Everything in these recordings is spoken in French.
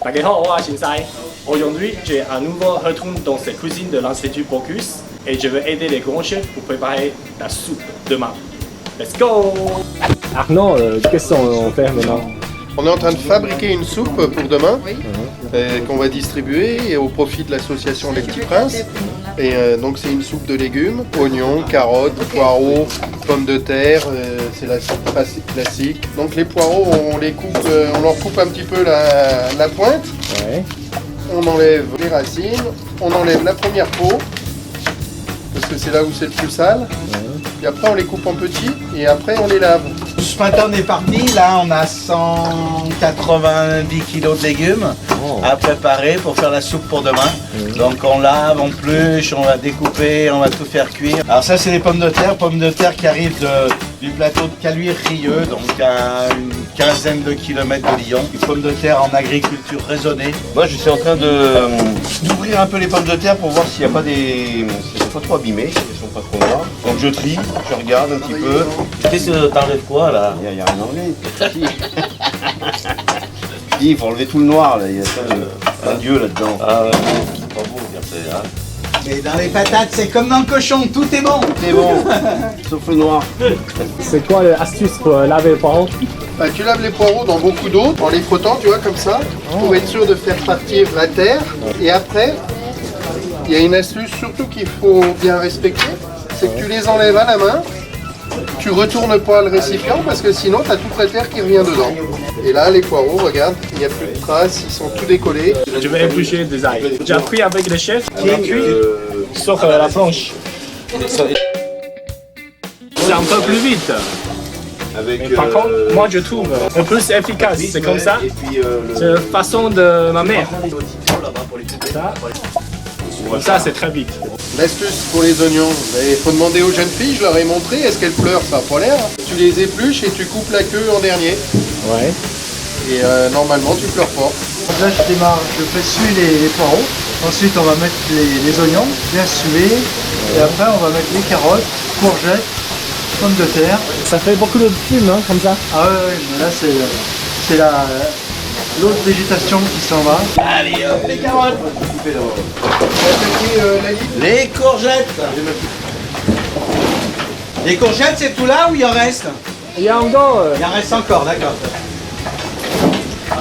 大家好，我是新西。Aujourd'hui, j'ai à nouveau retourné dans cette cuisine de l'Institut Bocuse et je vais aider les grands chefs pour préparer la soupe demain. Let's go! Arnaud, qu'est-ce qu'on fait maintenant? On est en train de fabriquer une soupe pour demain qu'on va distribuer au profit de l'association Les Petits Princes. Et donc c'est une soupe de légumes, oignons, carottes, poireaux, pommes de terre, c'est la soupe classique. Donc les poireaux, on les coupe, on leur coupe un petit peu la pointe. Ouais. On enlève les racines, on enlève la première peau, parce que c'est là où c'est le plus sale. Et après on les coupe en petits et après on les lave. Ce matin on est parti, là on a 190 kg de légumes à préparer pour faire la soupe pour demain. Donc on lave, on pluche, on va découper, on va tout faire cuire. Alors ça c'est les pommes de terre qui arrivent du plateau de Caluire-Rieux, donc à une quinzaine de kilomètres de Lyon. Des pommes de terre en agriculture raisonnée. Moi je suis en train d'ouvrir un peu les pommes de terre pour voir s'il n'y a pas si elles sont pas trop abîmées, si elles sont pas trop noires. Donc je trie, je regarde un petit peu. Qu'est-ce que t'enlèves quoi là? Il n'y a rien à enlever. Il faut enlever tout le noir là, il y a un dieu là-dedans. Ah ouais, c'est pas beau dire ça. Hein. Et dans les patates c'est comme dans le cochon, tout est bon. Tout est bon, sauf le noir. C'est quoi l'astuce pour laver les poireaux? Bah, tu laves les poireaux dans beaucoup d'eau en les frottant, tu vois, comme ça, pour être sûr de faire partir la terre. Et après, il y a une astuce surtout qu'il faut bien respecter, c'est que tu les enlèves à la main, tu retournes pas le récipient parce que sinon tu as toute la terre qui revient dedans. Et là, les poireaux, regarde, il n'y a plus de traces, ils sont tout décollés. Je vais éplucher des ailes. J'ai appris avec les chefs qui cuit sur la planche. C'est un peu plus vite. Mais par contre, moi je trouve un peu plus efficace, c'est comme ça. C'est la façon de ma mère. Ça c'est très vite. L'astuce pour les oignons, il faut demander aux jeunes filles, je leur ai montré, est-ce qu'elles pleurent? Ça n'a pas l'air. Tu les épluches et tu coupes la queue en dernier. Ouais. Et normalement tu pleures pas. Là je démarre, je fais suer les poireaux. Ensuite on va mettre les oignons bien suer. Et après on va mettre les carottes, courgettes, pommes de terre. Ça fait beaucoup de plumes hein, comme ça. Ah ouais, mais là c'est l'autre végétation qui s'en va. Allez hop, les carottes. Les courgettes. Les courgettes c'est tout là ou il en reste? Il y a encore. Il en reste encore, d'accord.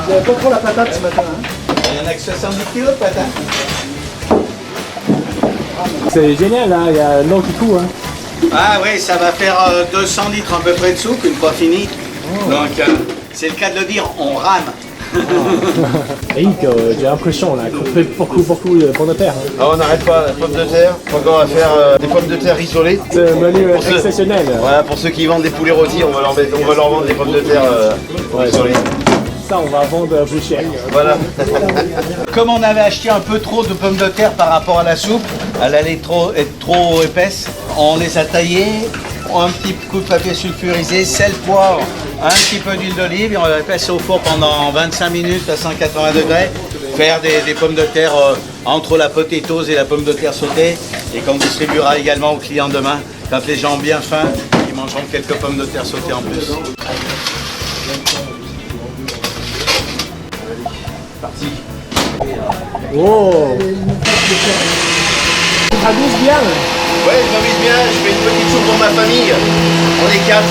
Il n'y avait pas trop la patate ce matin. Hein. Il y en a que 70 kg de patates. C'est génial là, il y a l'eau qui coule. Hein. Ah oui, ça va faire 200 litres à peu près de soupe une fois fini. Donc c'est le cas de le dire, on rame. Et j'ai l'impression là qu'on fait beaucoup de pommes de terre. Hein. Ah, on n'arrête pas, les pommes de terre. Donc on va faire des pommes de terre isolées. C'est un menu exceptionnel. Voilà, pour ceux qui vendent des poulets rôtis, on va leur vendre des pommes de terre isolées. Ça on va vendre plus cher. Voilà. Comme on avait acheté un peu trop de pommes de terre par rapport à la soupe, elle allait être trop épaisse, on les a taillées, un petit coup de papier sulfurisé, sel, poivre, un petit peu d'huile d'olive et on va passer au four pendant 25 minutes à 180 degrés, faire des pommes de terre entre la potatoes et la pomme de terre sautée et qu'on distribuera également aux clients demain. Quand les gens ont bien faim, ils mangeront quelques pommes de terre sautées en plus. Parti. Oh. Ça bouge bien. Ouais, je m'amuse bien, je fais une petite soupe pour ma famille. On est 4.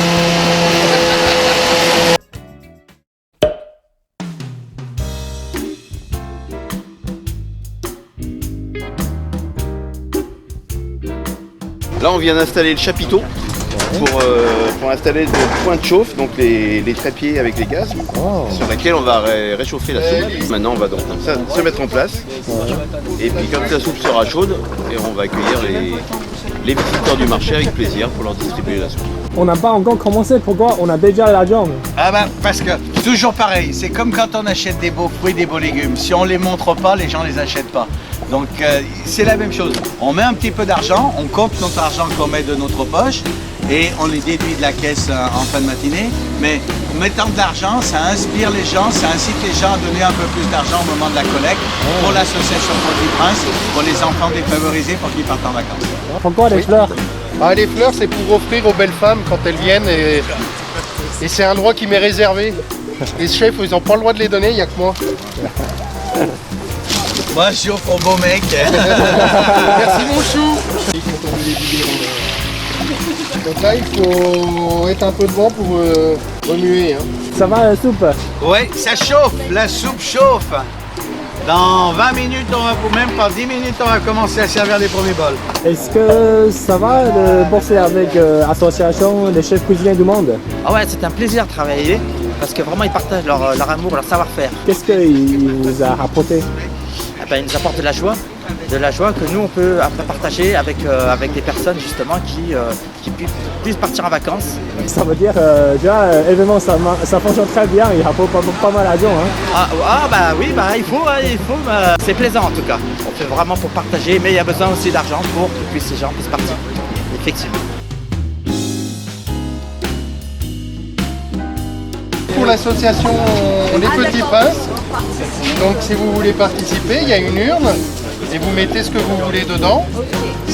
Là, on vient d'installer le chapiteau pour installer le point de chauffe, donc les trépieds avec les gaz, sur lesquels on va réchauffer la soupe. Maintenant, on va donc ça se mettre en place. Et puis, quand la soupe sera chaude, et on va accueillir les visiteurs du marché avec plaisir pour leur distribuer la soupe. On n'a pas encore commencé, pourquoi on a déjà l'argent? Ah ben parce que toujours pareil, c'est comme quand on achète des beaux fruits, des beaux légumes. Si on les montre pas, les gens les achètent pas. Donc c'est la même chose. On met un petit peu d'argent, on compte notre argent qu'on met de notre poche et on les déduit de la caisse en fin de matinée. Mais en mettant de l'argent, ça inspire les gens, ça incite les gens à donner un peu plus d'argent au moment de la collecte pour l'association Petit Prince, pour les enfants défavorisés pour qu'ils partent en vacances. Pourquoi les fleurs? Ah, les fleurs, c'est pour offrir aux belles femmes quand elles viennent et c'est un droit qui m'est réservé. Les chefs, ils n'ont pas le droit de les donner, il n'y a que moi. Moi, je chauffe au beau mec. Merci mon chou. Donc là, il faut être un peu devant pour remuer. Hein. Ça va la soupe? Ouais, ça chauffe, la soupe chauffe. Dans 20 minutes, ou même pas 10 minutes, on va commencer à servir les premiers bols. Est-ce que ça va de bosser avec l'association des chefs cuisiniers du monde? Ah ouais, c'est un plaisir de travailler parce que vraiment ils partagent leur amour, leur savoir-faire. Qu'est-ce qu'il vous a apporté? Eh ben, ils nous apportent de la joie que nous on peut après partager avec des personnes justement qui puissent partir en vacances. Ça veut dire, déjà, évidemment, ça fonctionne très bien, il y a pas mal d'argent. Hein. Bah oui, bah il faut, c'est plaisant en tout cas. On fait vraiment pour partager, mais il y a besoin aussi d'argent pour que ces gens puissent partir. Effectivement. Pour l'association Les Petits Princes, donc si vous voulez participer, il y a une urne et vous mettez ce que vous voulez dedans.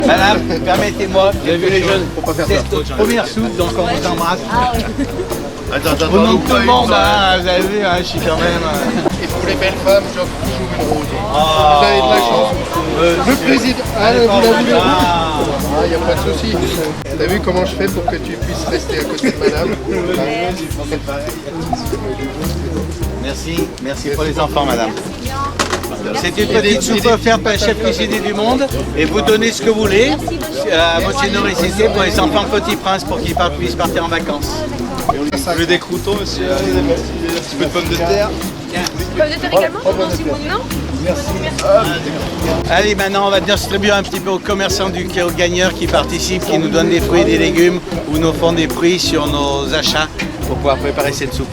Madame, permettez-moi, vous avez vu les jeunes, Faut pas faire c'est ça. notre première soupe, donc on vous embrasse. Attends, Au nom de tout le monde, hein, vous avez vu, hein, je suis quand même... Et pour les belles femmes, j'offre toujours une rose. Vous avez de la chance. Le président... Ah, vous l'avez vu? Ah, il n'y a pas de souci. T'as vu comment je fais pour que tu puisses rester à côté de madame? Merci pour les enfants, madame. C'est une petite soupe offerte par le chef cuisinier du monde et vous donnez ce que vous voulez à votre générosité pour les enfants Petit Prince pour qu'ils puissent partir en vacances. Vous voulez des croutons, monsieur? Un petit peu de pommes de terre. Pommes de terre également? Non? Allez, maintenant on va distribuer un petit peu aux commerçants aux gagneurs qui participent, qui nous donnent des fruits et des légumes ou nous font des prix sur nos achats pour pouvoir préparer cette soupe.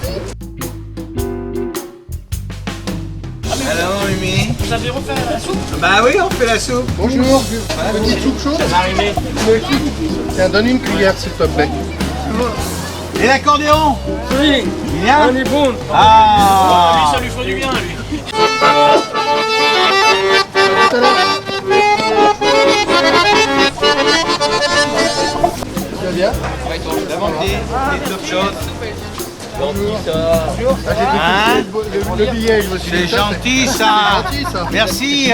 Alors, Mimi, Vous avez refait la soupe? bah oui, on fait la soupe. Bonjour, petite soupe chaude. Marinée. Tiens, donne une cuillère s'il te plaît. Et l'accordéon? Oui, Bien. on est bon. Ah, Lui, ça lui faut du bien, lui. Tout à l'heure. Tu vas bien? la montée, des top shots. Ah, j'ai découpé le billet, je me suis dit... C'est gentil ça. C'est gentil ça. Merci.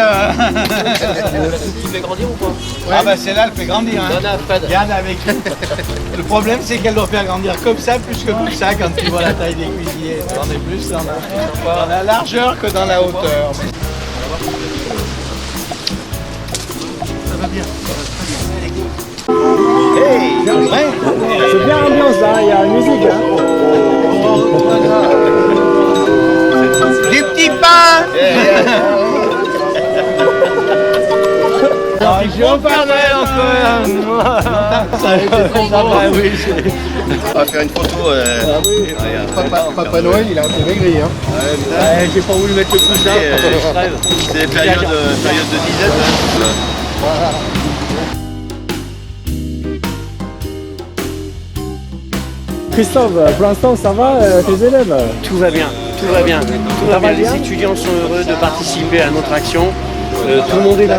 Tu fais grandir ou pas? Ah bah celle-là, elle fait grandir. Hein. Donne à Fred. Regarde avec. Le problème, c'est qu'elle doit faire grandir comme ça, plus que comme ça, quand tu vois la taille des cuisiniers. On est plus dans la largeur que dans la hauteur. Ça va bien. Hey, ouais. C'est bien l'ambiance là, il y a la musique. Hein. Du petit pain. Bonjour Père Noël encore. On va faire une photo. Papa Noël, il a un peu maigri. Hein. J'ai pas voulu mettre le coussin. C'est des périodes de disette. Christophe, pour l'instant ça va, tes élèves? Tout va bien, tout va bien. Tout va bien. Les étudiants sont heureux de participer à notre action. Tout le monde est là.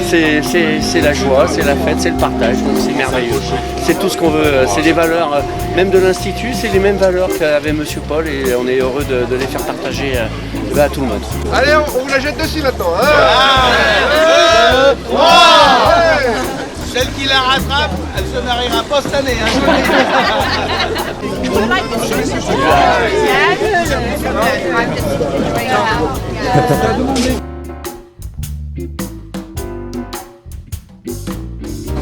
C'est la joie, c'est la fête, c'est le partage. Donc c'est merveilleux. C'est tout ce qu'on veut. C'est les valeurs, même de l'Institut, c'est les mêmes valeurs qu'avait Monsieur Paul et on est heureux de les faire partager à tout le monde. Allez, on vous la jette dessus maintenant. Hein. Celle qui la rattrape, elle se mariera pas cette année.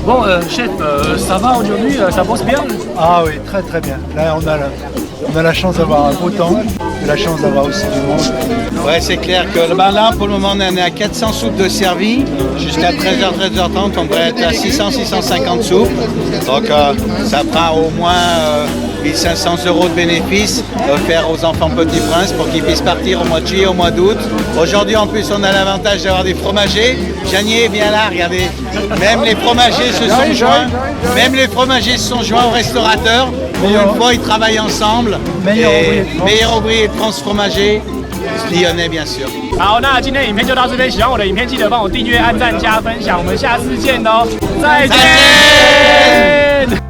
Bon, chef, ça va aujourd'hui, ça bosse bien? Ah oui, très très bien. Là, on a la chance d'avoir un beau temps, et la chance d'avoir aussi du monde. Ouais, c'est clair que là, pour le moment, on est à 400 soupes de servies. Jusqu'à 13h, 13h30, on pourrait être à 600-650 soupes. Donc, ça prend au moins 1500 € de bénéfices offerts aux enfants Petit Prince pour qu'ils puissent partir au mois de juillet, au mois d'août. Aujourd'hui, en plus, on a l'avantage d'avoir des fromagers. Janier, viens là, regardez. Même les fromagers se sont joints. Même les fromagers se sont joints aux restaurateurs. Pour une fois, ils travaillent ensemble. Meilleur ouvrier de France fromager. Lyonnais, bien sûr. 好，那今天的影片就到这边。喜欢我的影片，记得帮我订阅、按赞、加分享。我们下次见喽，再见。